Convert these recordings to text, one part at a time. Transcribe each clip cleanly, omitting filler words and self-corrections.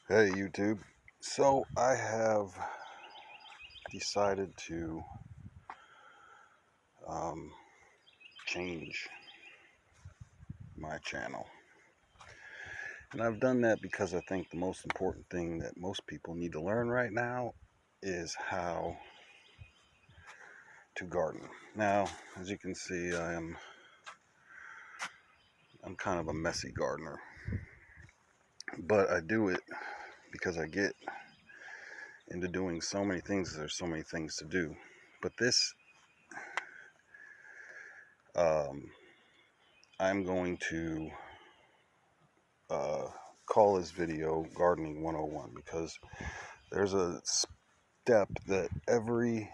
Hey YouTube. So I have decided to um, change my channel. And I've done that because I think the most important thing that most people need to learn right now is how to garden. Now, as you can see, I'm kind of a messy gardener. But I do it because I get into doing so many things. There's so many things to do. But this um, I'm going to uh, call this video Gardening 101 because there's a step that every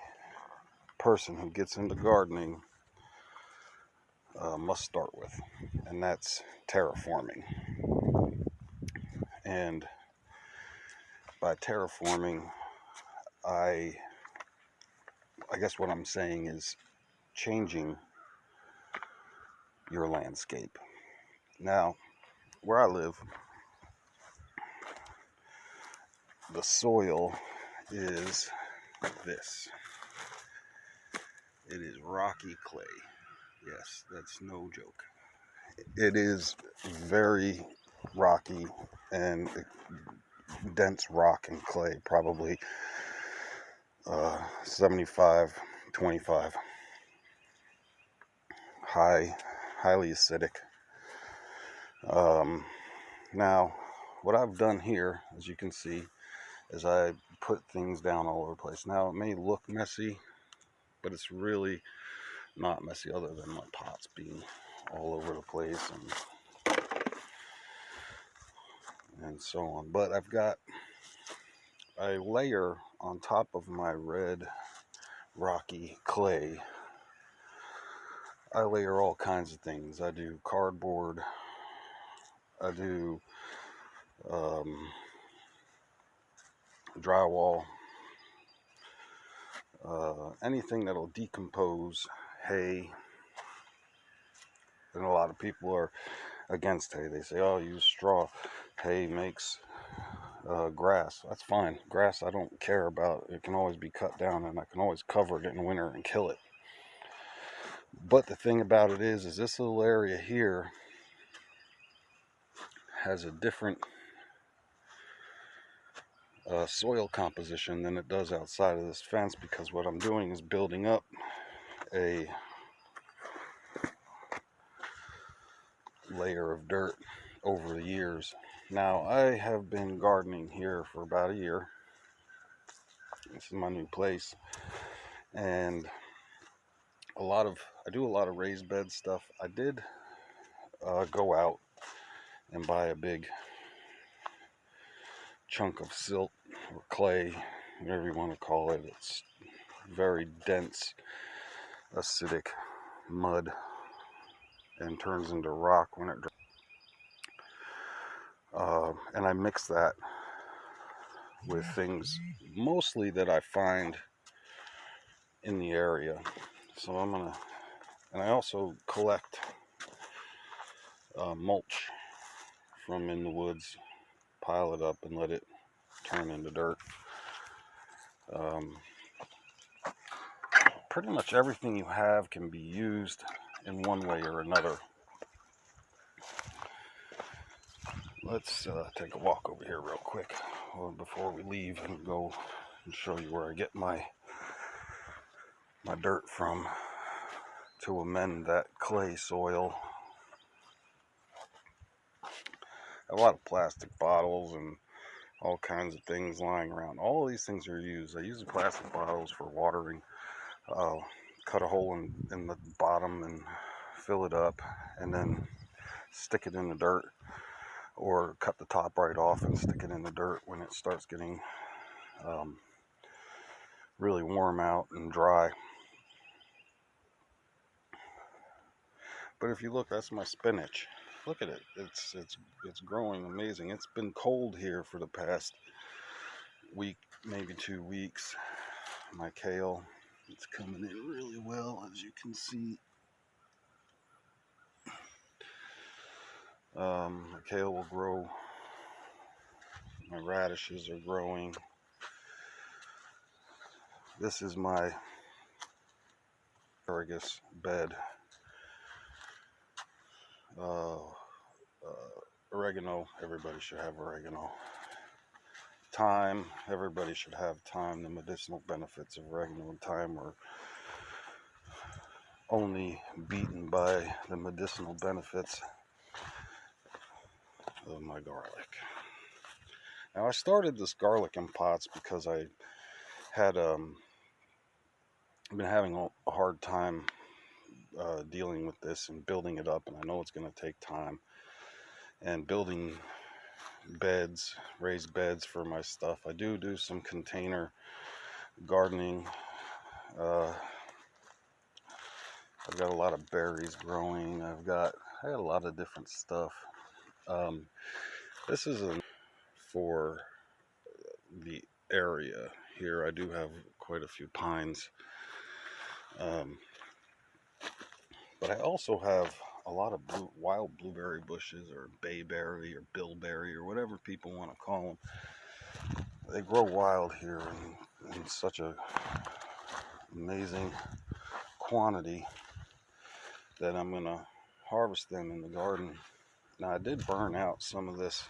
person who gets into gardening must start with, and that's terraforming. And by terraforming, I guess what I'm saying is changing your landscape. Now, where I live, the soil is this. It is rocky clay. Yes, that's no joke. It is very rocky and dense rock and clay, probably 75, 25. Highly acidic. Um, Now, what I've done here, as you can see, is I put things down all over the place. Now, it may look messy, but it's really not messy other than my pots being all over the place and so on. But I've got a layer on top of my red rocky clay. I layer all kinds of things. I do cardboard. I do drywall. Anything that'll decompose, hay. And a lot of people are against hay. They say, oh, use straw. Hay makes grass. That's fine. Grass I don't care about. It can always be cut down and I can always cover it in winter and kill it. But the thing about it is this little area here has a different soil composition than it does outside of this fence, because what I'm doing is building up a layer of dirt over the years. Now, I have been gardening here for about a year. This is my new place, and I do a lot of raised bed stuff. I did go out and buy a big chunk of silt or clay, whatever you want to call it. It's very dense, acidic mud and turns into rock when it dries. And I mix that with things mostly that I find in the area. So and I also collect mulch from in the woods, pile it up and let it turn into dirt. Pretty much everything you have can be used in one way or another. Let's take a walk over here real quick before we leave and go and show you where I get my dirt from to amend that clay soil. A lot of plastic bottles and all kinds of things lying around. All these things are used. I use the plastic bottles for watering. I'll cut a hole in the bottom and fill it up and then stick it in the dirt, or cut the top right off and stick it in the dirt when it starts getting really warm out and dry. But if you look, that's my spinach. Look at it. It's growing amazing. It's been cold here for the past week, maybe 2 weeks. My kale, it's coming in really well, as you can see. My kale will grow My radishes are growing. This is my asparagus bed. Oregano, everybody should have oregano. Thyme, everybody should have thyme. The medicinal benefits of oregano and thyme are only beaten by the medicinal benefits of my garlic. Now I started this garlic in pots because I had been having a hard time dealing with this and building it up, and I know it's going to take time. And building beds, raised beds for my stuff. I do some container gardening. I've got a lot of berries growing. I got a lot of different stuff. This is for the area here. I do have quite a few pines. But I also have a lot of wild blueberry bushes, or bayberry, or bilberry, or whatever people want to call them. They grow wild here in such a amazing quantity that I'm going to harvest them in the garden. Now I did burn out some of these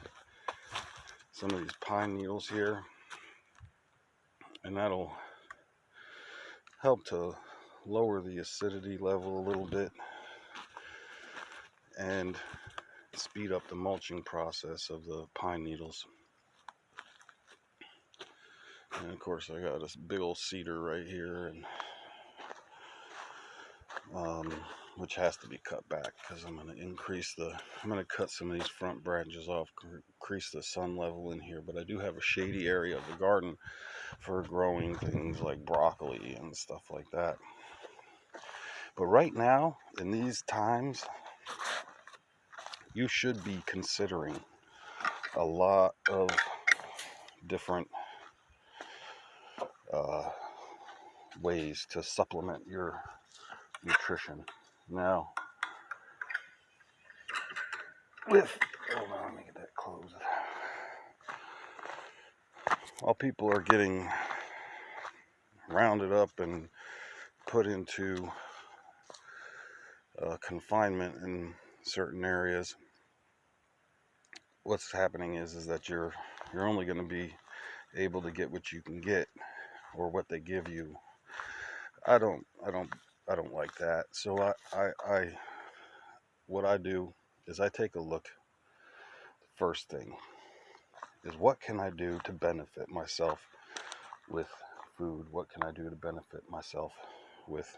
pine needles here, and that'll help to lower the acidity level a little bit and speed up the mulching process of the pine needles. And of course I got this big old cedar right here, and which has to be cut back because I'm going to cut some of these front branches off, increase the sun level in here. But I do have a shady area of the garden for growing things like broccoli and stuff like that. But right now, in these times, you should be considering a lot of different ways to supplement your nutrition. Now, hold on, let me get that closed. While people are getting rounded up and put into confinement in certain areas, what's happening is that you're only going to be able to get what you can get, or what they give you. I don't like that. So what I do is I take a look. First thing is, what can I do to benefit myself with food? What can I do to benefit myself with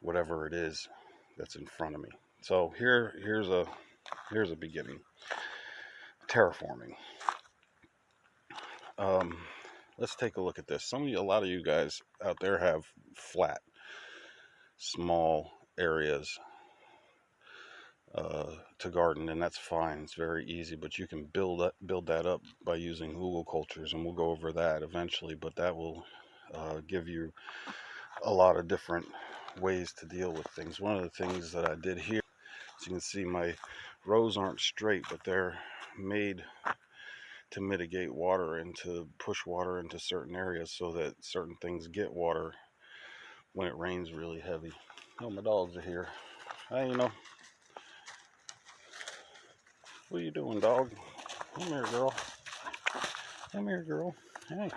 whatever it is that's in front of me? So here's a beginning. Terraforming. Let's take a look at this. A lot of you guys out there have flat, small areas to garden, and that's fine. It's very easy, but you can build that up by using hugel cultures, and we'll go over that eventually. But that will give you a lot of different ways to deal with things. One of the things that I did here, as you can see, my rows aren't straight, but they're made to mitigate water and to push water into certain areas so that certain things get water when it rains really heavy. Oh, my dogs are here. Hey, what are you doing, dog? Come here, girl. Come here, girl. Hey.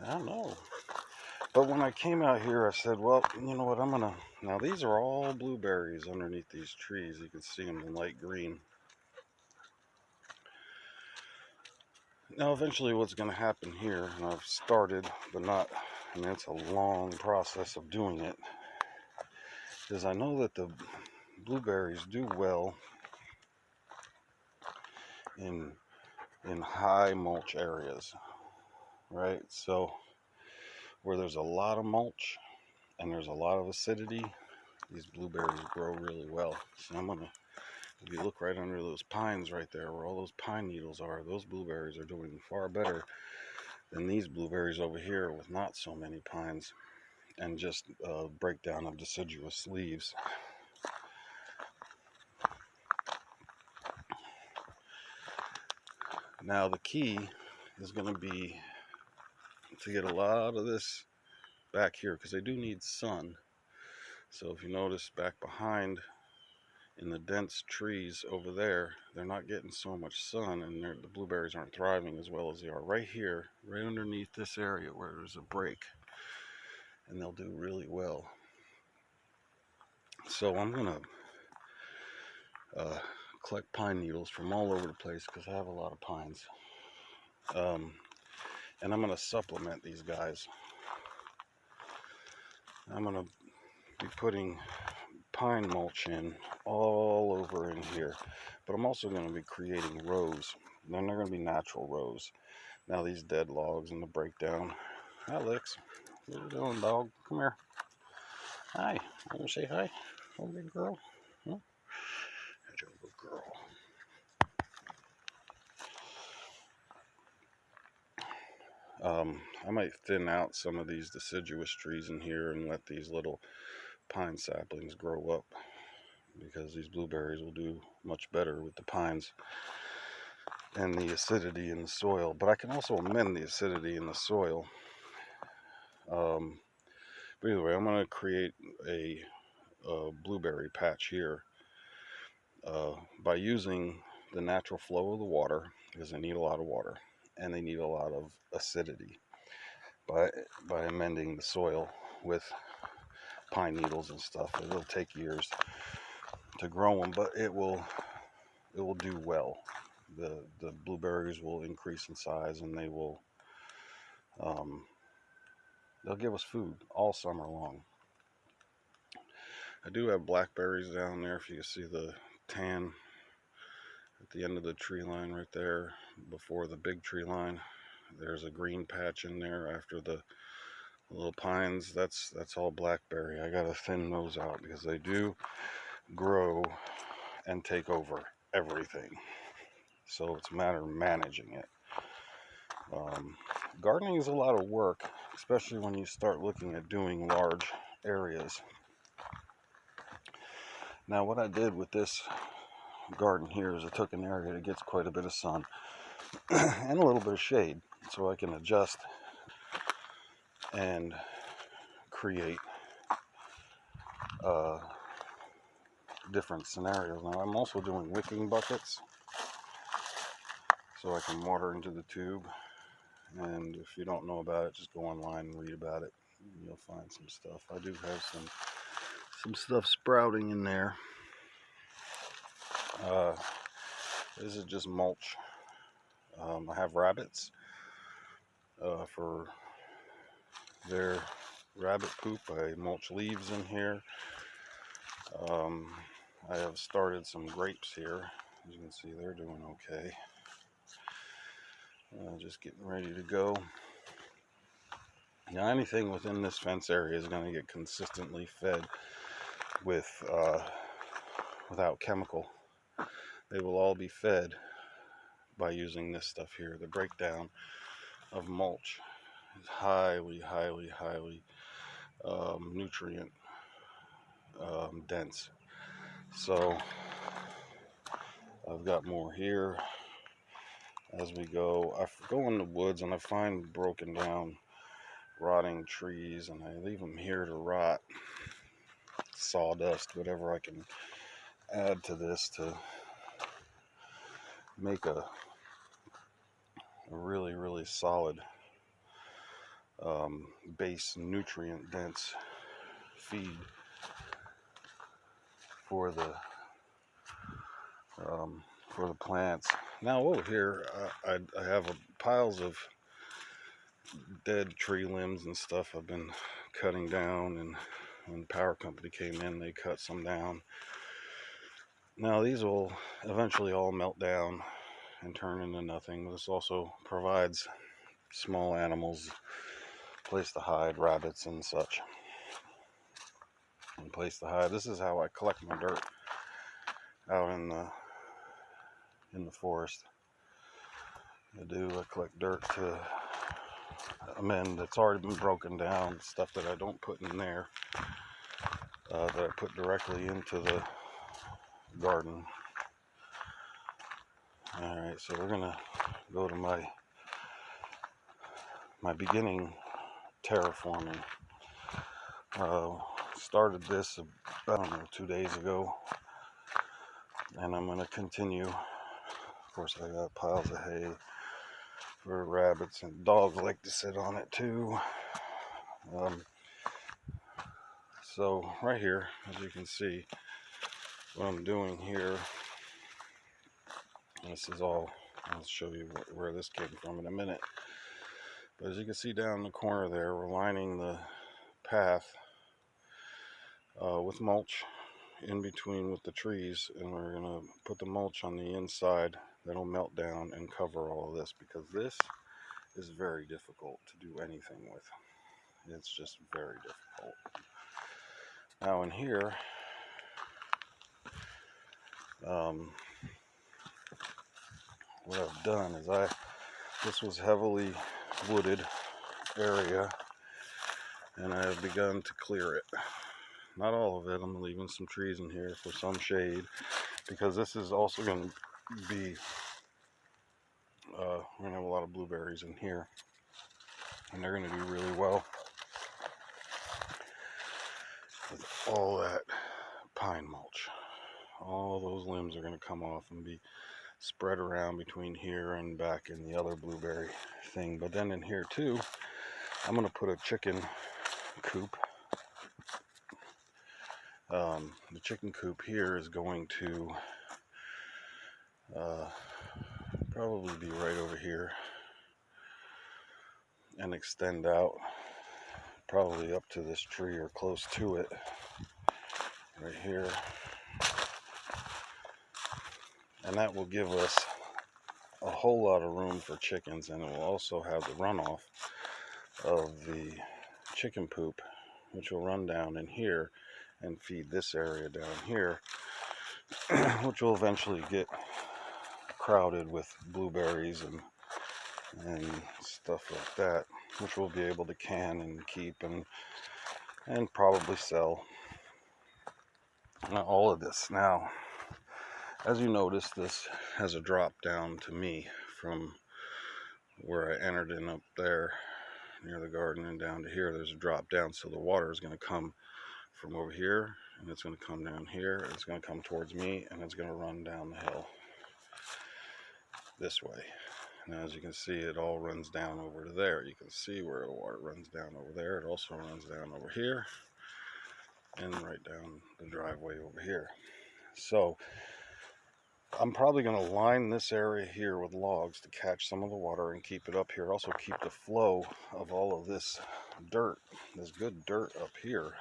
I know. But when I came out here, I said, well, you know what, now these are all blueberries underneath these trees. You can see them in light green. Now, eventually what's going to happen here, and I've started, but not, it's a long process of doing it, is I know that the blueberries do well in high mulch areas, right? So where there's a lot of mulch and there's a lot of acidity, these blueberries grow really well. So if you look right under those pines right there, where all those pine needles are, those blueberries are doing far better than these blueberries over here with not so many pines and just breakdown of deciduous leaves. Now the key is going to be to get a lot of this back here, because they do need sun. So if you notice back behind in the dense trees over there, they're not getting so much sun, and the blueberries aren't thriving as well as they are right here, right underneath this area where there's a break, and they'll do really well. So I'm gonna collect pine needles from all over the place because I have a lot of pines, and I'm gonna supplement these guys. I'm gonna be putting pine mulch in all over in here, but I'm also going to be creating rows. Then they're going to be natural rows. Now these dead logs and the breakdown. Alex, what are you doing, dog? Come here. Hi. Want to say hi? Oh, big girl. Huh? That's your good girl. I might thin out some of these deciduous trees in here and let these little pine saplings grow up, because these blueberries will do much better with the pines and the acidity in the soil. But I can also amend the acidity in the soil. But either way, I'm going to create a blueberry patch here by using the natural flow of the water, because they need a lot of water and they need a lot of acidity, by amending the soil with pine needles and stuff. It'll take years to grow them, but it will do well. The blueberries will increase in size, and they'll give us food all summer long. I do have blackberries down there. If you can see the tan at the end of the tree line right there, before the big tree line, there's a green patch in there after the little pines. That's all blackberry. I gotta thin those out because they do grow and take over everything. So it's a matter of managing it. Gardening is a lot of work, especially when you start looking at doing large areas. Now what I did with this garden here is I took an area that gets quite a bit of sun and a little bit of shade, so I can adjust and create different scenarios. Now I'm also doing wicking buckets, so I can water into the tube. And if you don't know about it, just go online and read about it. You'll find some stuff. I do have some stuff sprouting in there. This is just mulch. I have rabbits for their rabbit poop. I mulch leaves in here. I have started some grapes here. As you can see, they're doing okay. Just getting ready to go. Now anything within this fence area is going to get consistently fed with without chemical. They will all be fed by using this stuff here. The breakdown of mulch is highly nutrient dense. So I've got more here as we go. I go in the woods and I find broken down, rotting trees, and I leave them here to rot. Sawdust, whatever I can add to this to make a really solid base, nutrient dense feed for the plants. Now over here I have piles of dead tree limbs and stuff I've been cutting down, and when the power company came in, they cut some down. Now these will eventually all melt down and turn into nothing. This also provides small animals a place to hide, rabbits and such, and place to hide. This is how I collect my dirt out in the forest. I collect dirt to amend that's already been broken down, stuff that I don't put in there, that I put directly into the garden. Alright, so we're gonna go to my beginning terraforming. Started this, I don't know, 2 days ago, and I'm going to continue. Of course, I got piles of hay for rabbits, and dogs like to sit on it too. So right here, as you can see, what I'm doing here, this is all, I'll show you where this came from in a minute. But as you can see down in the corner there, we're lining the path with mulch in between with the trees, and we're going to put the mulch on the inside that'll melt down and cover all of this, because this is very difficult to do anything with. It's just very difficult. Now in here, what I've done is this was heavily wooded area, and I have begun to clear it. Not all of it. I'm leaving some trees in here for some shade, because this is also going to be, we're going to have a lot of blueberries in here, and they're going to do really well with all that pine mulch. All those limbs are going to come off and be spread around between here and back in the other blueberry thing. But then in here too, I'm going to put a chicken coop. The chicken coop here is going to probably be right over here and extend out probably up to this tree or close to it right here, and that will give us a whole lot of room for chickens, and it will also have the runoff of the chicken poop, which will run down in here and feed this area down here, which will eventually get crowded with blueberries and stuff like that, which we'll be able to can and keep and probably sell. Now, all of this. Now, as you notice, this has a drop down to me from where I entered in up there near the garden, and down to here there's a drop down, so the water is going to come from over here, and it's going to come down here, and it's going to come towards me, and it's going to run down the hill this way. Now, as you can see, it all runs down over to there. You can see where the water runs down over there. It also runs down over here and right down the driveway over here. So I'm probably going to line this area here with logs to catch some of the water and keep it up here. Also keep the flow of all of this dirt, this good dirt up here,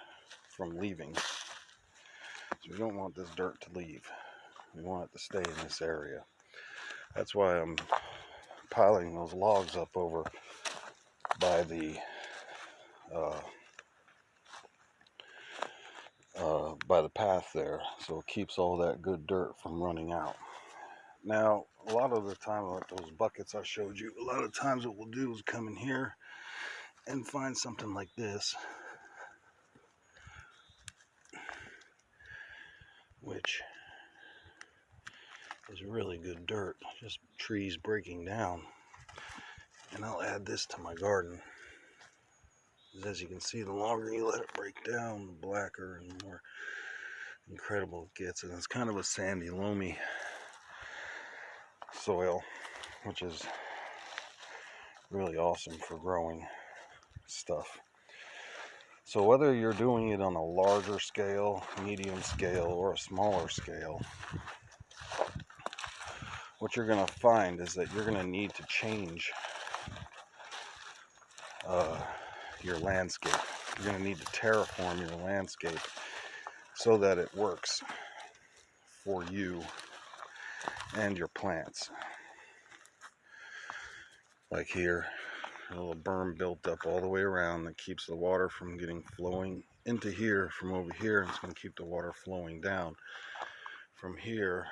from leaving. So we don't want this dirt to leave. We want it to stay in this area. That's why I'm piling those logs up over by the path there, so it keeps all that good dirt from running out. Now, a lot of the time, like those buckets I showed you, a lot of times what we'll do is come in here and find something like this, which is really good dirt, just trees breaking down. And I'll add this to my garden. As you can see, the longer you let it break down, the blacker and more incredible it gets. And it's kind of a sandy, loamy soil, which is really awesome for growing stuff. So whether you're doing it on a larger scale, medium scale, or a smaller scale, what you're going to find is that you're going to need to change your landscape. You're going to need to terraform your landscape so that it works for you and your plants. Like here, a little berm built up all the way around that keeps the water from getting flowing into here from over here, and it's going to keep the water flowing down from here.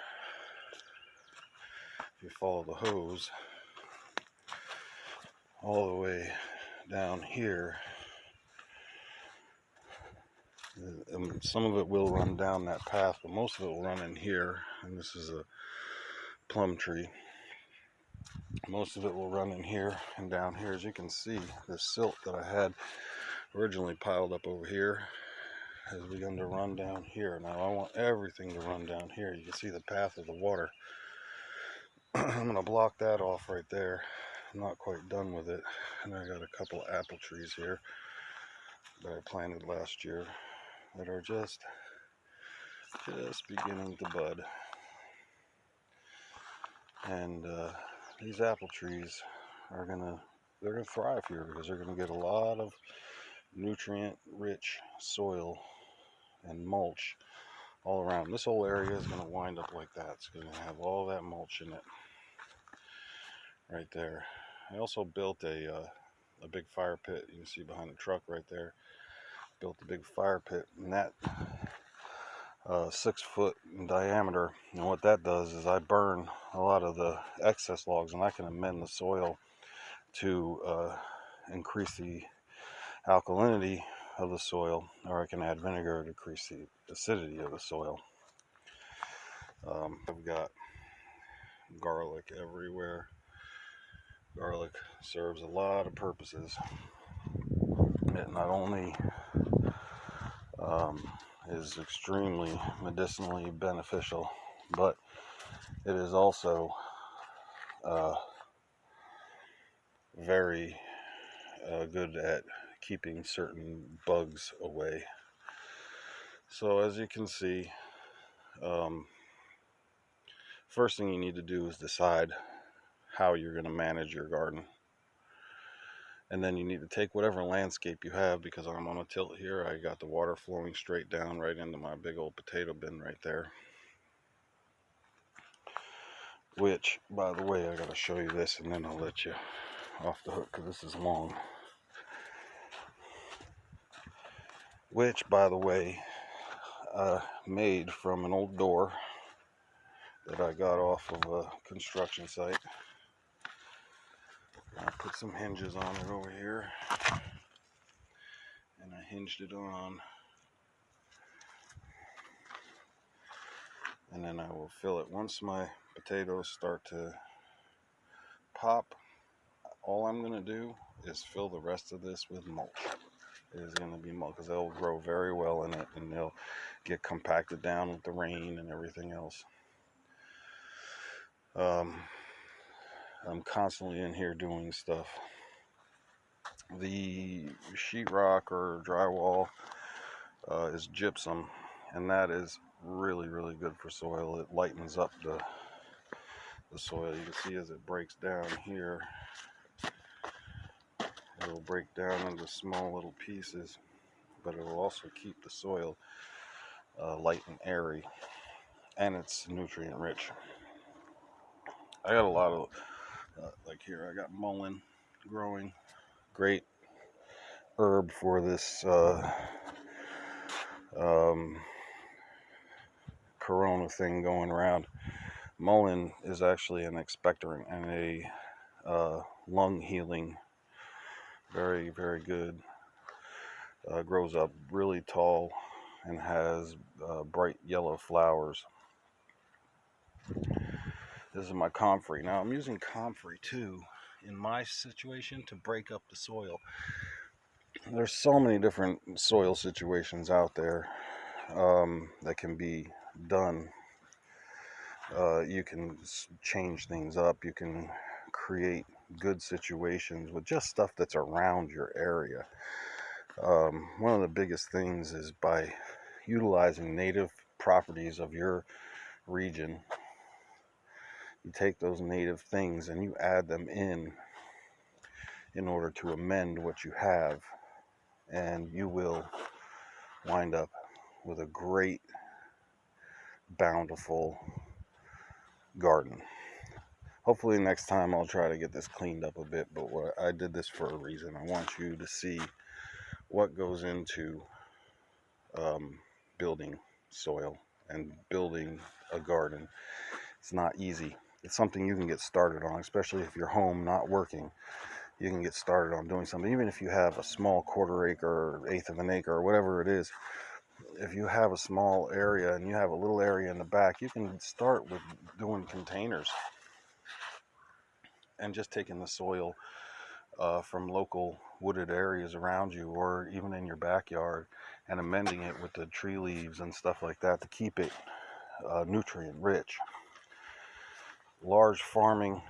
If you follow the hose all the way down here, some of it will run down that path, but most of it will run in here. And this is a plum tree, Most of it will run in here and down here. As you can see, the silt that I had originally piled up over here has begun to run down here. Now I want everything to run down here. You can see the path of the water. I'm going to block that off right there. I'm not quite done with it. And I got a couple of apple trees here that I planted last year that are just beginning to bud. And these apple trees are they're gonna thrive here because they're gonna get a lot of nutrient rich soil and mulch all around. This whole area is going to wind up like that. It's going to have all that mulch in it right there. I also built a big fire pit. You can see behind the truck right there. Built a big fire pit, and that 6 foot in diameter. And what that does is I burn a lot of the excess logs, and I can amend the soil to increase the alkalinity of the soil, or I can add vinegar to decrease the acidity of the soil. I've got garlic everywhere. Garlic serves a lot of purposes. It not only is extremely medicinally beneficial, but it is also very good at keeping certain bugs away. So as you can see, first thing you need to do is decide how you're going to manage your garden. And then you need to take whatever landscape you have, because I'm on a tilt here. I got the water flowing straight down right into my big old potato bin right there. Which, by the way, I got to show you this and then I'll let you off the hook because this is long. Which, by the way, made from an old door that I got off of a construction site. I put some hinges on it over here, and I hinged it on, and then I will fill it. Once my potatoes start to pop, all I'm going to do is fill the rest of this with mulch. It is going to be mulch because they'll grow very well in it, and they'll get compacted down with the rain and everything else. I'm constantly in here doing stuff. The sheetrock or drywall is gypsum, and that is really, really good for soil. It lightens up the soil. You can see as it breaks down here, it'll break down into small little pieces, but it will also keep the soil light and airy, and it's nutrient rich. I got a lot of like here I got mullein growing. Great herb for this corona thing going around. Mullein is actually an expectorant and a lung healing. Very, very good. Grows up really tall and has bright yellow flowers. This is my comfrey. Now I'm using comfrey too in my situation to break up the soil. There's so many different soil situations out there that can be done. You can change things up. You can create good situations with just stuff that's around your area. One of the biggest things is by utilizing native properties of your region. You take those native things and you add them in order to amend what you have, and you will wind up with a great, bountiful garden. Hopefully next time I'll try to get this cleaned up a bit, but I did this for a reason. I want you to see what goes into building soil and building a garden. It's not easy. It's something you can get started on, especially if you're home not working. You can get started on doing something, even if you have a small quarter acre or eighth of an acre or whatever it is. If you have a small area and you have a little area in the back, you can start with doing containers. and just taking the soil from local wooded areas around you, or even in your backyard, and amending it with the tree leaves and stuff like that to keep it nutrient rich. Large farming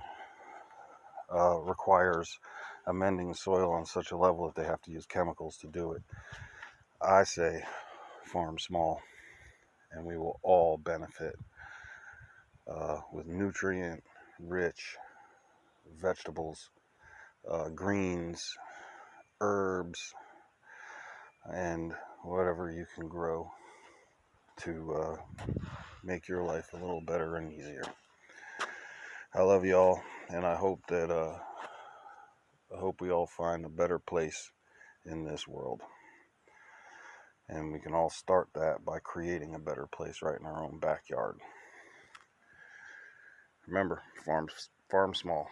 requires amending soil on such a level that they have to use chemicals to do it. I say farm small, and we will all benefit with nutrient rich vegetables, greens, herbs, and whatever you can grow to make your life a little better and easier. I love y'all, and I hope we all find a better place in this world. And we can all start that by creating a better place right in our own backyard. Remember, farm small.